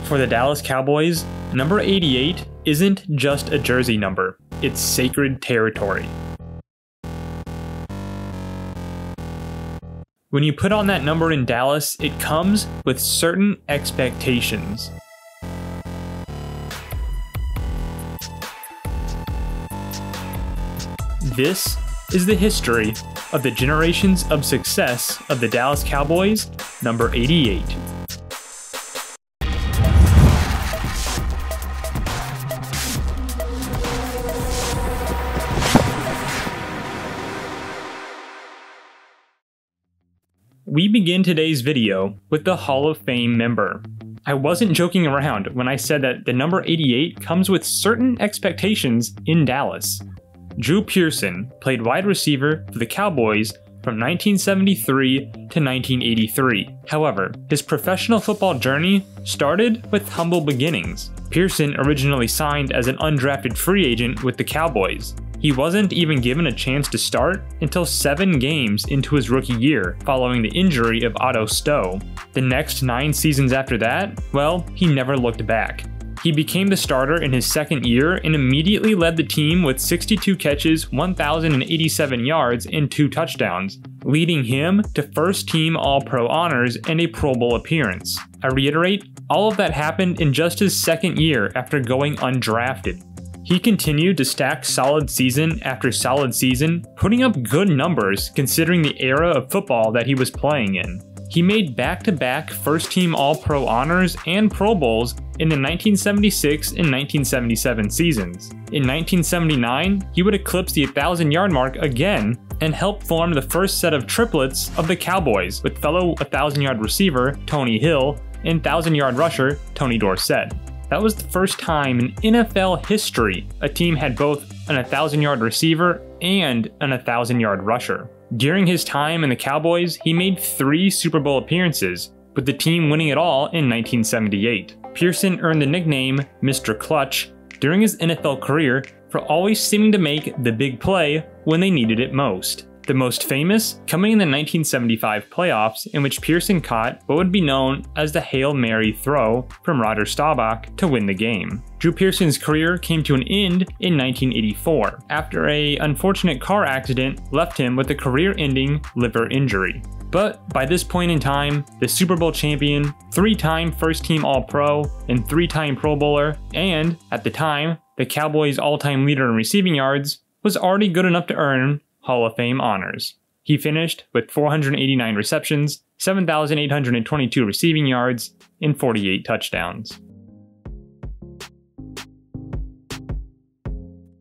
For the Dallas Cowboys, number 88 isn't just a jersey number, it's sacred territory. When you put on that number in Dallas, it comes with certain expectations. This is the history of the generations of success of the Dallas Cowboys, number 88. We begin today's video with the Hall of Fame member. I wasn't joking around when I said that the number 88 comes with certain expectations in Dallas. Drew Pearson played wide receiver for the Cowboys from 1973 to 1983. However, his professional football journey started with humble beginnings. Pearson originally signed as an undrafted free agent with the Cowboys. He wasn't even given a chance to start until 7 games into his rookie year, following the injury of Otto Stowe. The next 9 seasons after that, well, he never looked back. He became the starter in his second year and immediately led the team with 62 catches, 1,087 yards, and 2 touchdowns, leading him to first-team All-Pro honors and a Pro Bowl appearance. I reiterate, all of that happened in just his second year after going undrafted. He continued to stack solid season after solid season, putting up good numbers considering the era of football that he was playing in. He made back-to-back first-team All-Pro honors and Pro Bowls in the 1976 and 1977 seasons. In 1979, he would eclipse the 1,000-yard mark again and help form the first set of triplets of the Cowboys with fellow 1,000-yard receiver Tony Hill and 1,000-yard rusher Tony Dorsett. That was the first time in NFL history a team had both an 1,000-yard receiver and an 1,000-yard rusher. During his time in the Cowboys, he made 3 Super Bowl appearances, with the team winning it all in 1978. Pearson earned the nickname Mr. Clutch during his NFL career for always seeming to make the big play when they needed it most. The most famous coming in the 1975 playoffs, in which Pearson caught what would be known as the Hail Mary throw from Roger Staubach to win the game. Drew Pearson's career came to an end in 1984 after an unfortunate car accident left him with a career-ending liver injury. But by this point in time, the Super Bowl champion, 3-time first-team All-Pro, and 3-time Pro Bowler, and, at the time, the Cowboys' all-time leader in receiving yards, was already good enough to earn Hall of Fame honors. He finished with 489 receptions, 7,822 receiving yards, and 48 touchdowns.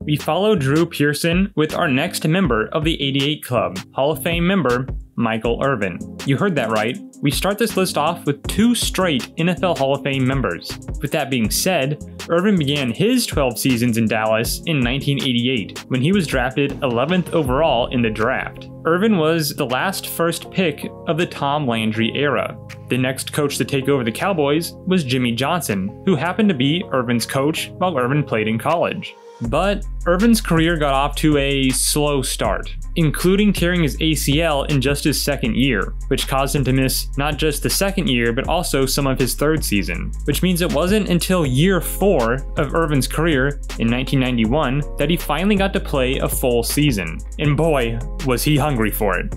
We follow Drew Pearson with our next member of the 88 Club, Hall of Fame member Michael Irvin. You heard that right. We start this list off with 2 straight NFL Hall of Fame members. With that being said, Irvin began his 12 seasons in Dallas in 1988 when he was drafted 11th overall in the draft. Irvin was the last first pick of the Tom Landry era. The next coach to take over the Cowboys was Jimmy Johnson, who happened to be Irvin's coach while Irvin played in college. But Irvin's career got off to a slow start, including tearing his ACL in just his second year, which caused him to miss not just the second year but also some of his third season, which means it wasn't until year 4 of Irvin's career in 1991 that he finally got to play a full season. And boy, was he hungry for it.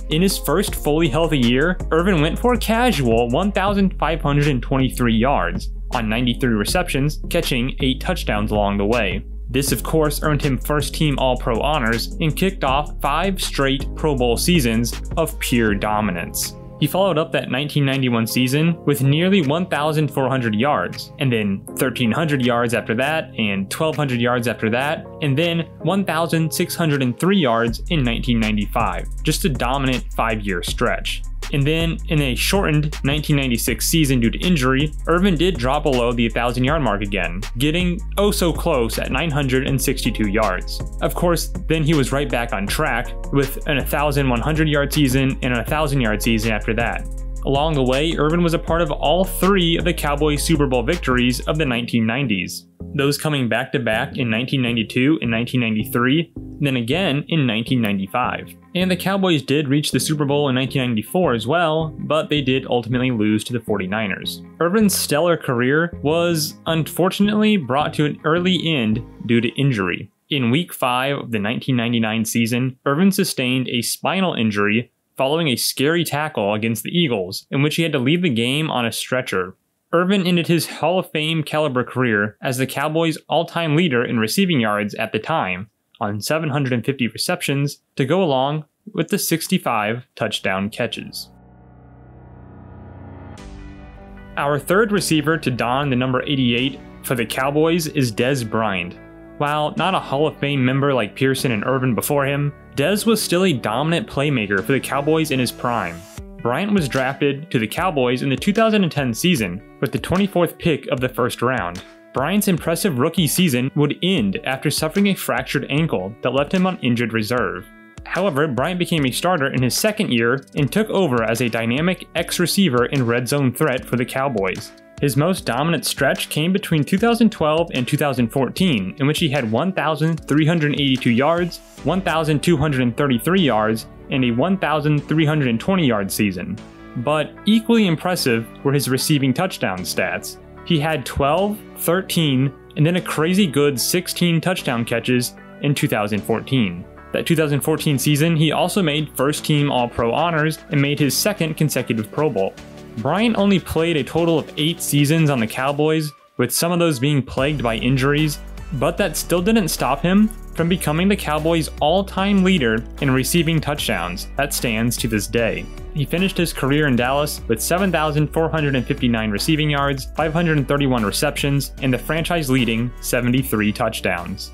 In his first fully healthy year, Irvin went for a casual 1,523 yards on 93 receptions, catching 8 touchdowns along the way. This of course earned him first-team All-Pro honors and kicked off 5 straight Pro Bowl seasons of pure dominance. He followed up that 1991 season with nearly 1,400 yards, and then 1,300 yards after that, and 1,200 yards after that, and then 1,603 yards in 1995. Just a dominant 5-year stretch. And then, in a shortened 1996 season due to injury, Irvin did drop below the 1,000-yard mark again, getting oh so close at 962 yards. Of course, then he was right back on track with an 1,100-yard season and a 1,000-yard season after that. Along the way, Irvin was a part of all 3 of the Cowboys Super Bowl victories of the 1990s, those coming back-to-back in 1992 and 1993, then again in 1995. And the Cowboys did reach the Super Bowl in 1994 as well, but they did ultimately lose to the 49ers. Irvin's stellar career was unfortunately brought to an early end due to injury. In Week 5 of the 1999 season, Irvin sustained a spinal injury following a scary tackle against the Eagles, in which he had to leave the game on a stretcher. Irvin ended his Hall of Fame caliber career as the Cowboys' all-time leader in receiving yards at the time, on 750 receptions, to go along with the 65 touchdown catches. Our third receiver to don the number 88 for the Cowboys is Dez Bryant. While not a Hall of Fame member like Pearson and Irvin before him, Dez was still a dominant playmaker for the Cowboys in his prime. Bryant was drafted to the Cowboys in the 2010 season with the 24th pick of the first round. Bryant's impressive rookie season would end after suffering a fractured ankle that left him on injured reserve. However, Bryant became a starter in his second year and took over as a dynamic X-receiver and red zone threat for the Cowboys. His most dominant stretch came between 2012 and 2014, in which he had 1,382 yards, 1,233 yards, and a 1,320-yard season. But equally impressive were his receiving touchdown stats. He had 12, 13, and then a crazy good 16 touchdown catches in 2014. That 2014 season, he also made first-team All-Pro honors and made his second consecutive Pro Bowl. Bryant only played a total of 8 seasons on the Cowboys, with some of those being plagued by injuries, but that still didn't stop him from becoming the Cowboys' all-time leader in receiving touchdowns that stands to this day. He finished his career in Dallas with 7,459 receiving yards, 531 receptions, and the franchise-leading 73 touchdowns.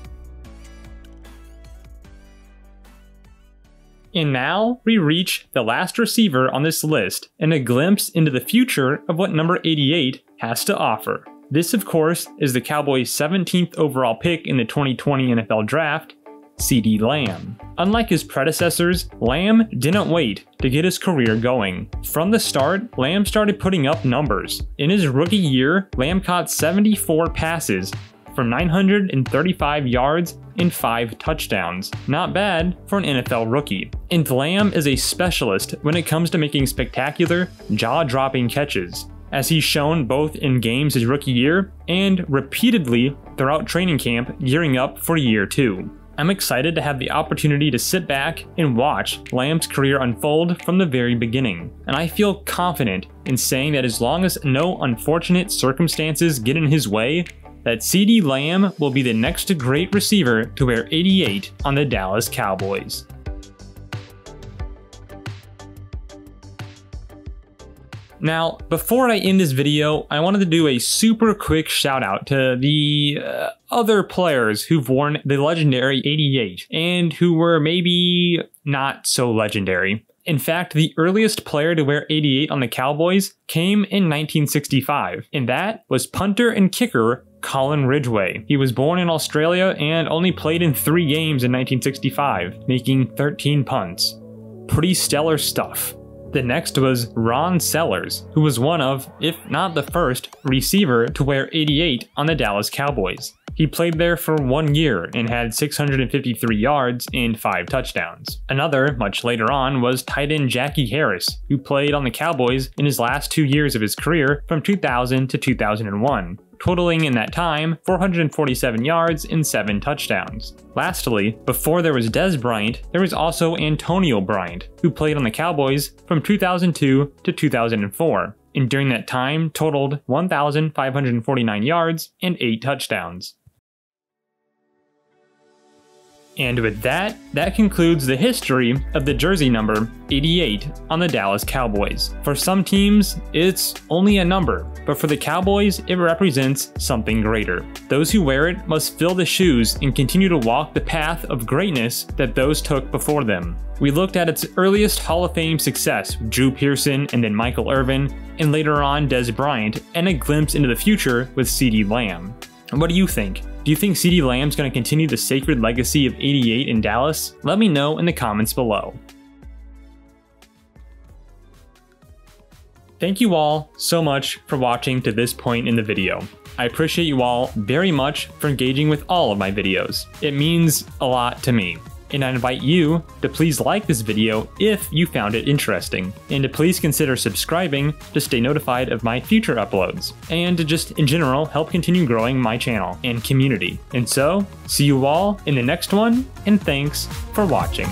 And now, we reach the last receiver on this list and a glimpse into the future of what number 88 has to offer. This, of course, is the Cowboys' 17th overall pick in the 2020 NFL Draft, CeeDee Lamb. Unlike his predecessors, Lamb didn't wait to get his career going. From the start, Lamb started putting up numbers. In his rookie year, Lamb caught 74 passes for 935 yards and 5 touchdowns. Not bad for an NFL rookie. And Lamb is a specialist when it comes to making spectacular, jaw-dropping catches, as he's shown both in games his rookie year and repeatedly throughout training camp gearing up for year 2. I'm excited to have the opportunity to sit back and watch Lamb's career unfold from the very beginning, and I feel confident in saying that as long as no unfortunate circumstances get in his way, that CeeDee Lamb will be the next great receiver to wear 88 on the Dallas Cowboys. Now, before I end this video, I wanted to do a super quick shout out to the other players who've worn the legendary 88 and who were maybe not so legendary. In fact, the earliest player to wear 88 on the Cowboys came in 1965, and that was punter and kicker Colin Ridgway. He was born in Australia and only played in 3 games in 1965, making 13 punts. Pretty stellar stuff. The next was Ron Sellers, who was one of, if not the first, receiver to wear 88 on the Dallas Cowboys. He played there for 1 year and had 653 yards and 5 touchdowns. Another, much later on, was tight end Jackie Harris, who played on the Cowboys in his last 2 years of his career from 2000 to 2001. Totaling in that time 447 yards and 7 touchdowns. Lastly, before there was Dez Bryant, there was also Antonio Bryant, who played on the Cowboys from 2002 to 2004, and during that time totaled 1,549 yards and 8 touchdowns. And with that, that concludes the history of the jersey number 88 on the Dallas Cowboys. For some teams, it's only a number, but for the Cowboys, it represents something greater. Those who wear it must fill the shoes and continue to walk the path of greatness that those took before them. We looked at its earliest Hall of Fame success, Drew Pearson and then Michael Irvin, and later on Dez Bryant, and a glimpse into the future with CeeDee Lamb. What do you think? Do you think CeeDee Lamb's going to continue the sacred legacy of 88 in Dallas? Let me know in the comments below. Thank you all so much for watching to this point in the video. I appreciate you all very much for engaging with all of my videos. It means a lot to me. And I invite you to please like this video if you found it interesting, and to please consider subscribing to stay notified of my future uploads, and to just in general help continue growing my channel and community. And so, see you all in the next one, and thanks for watching.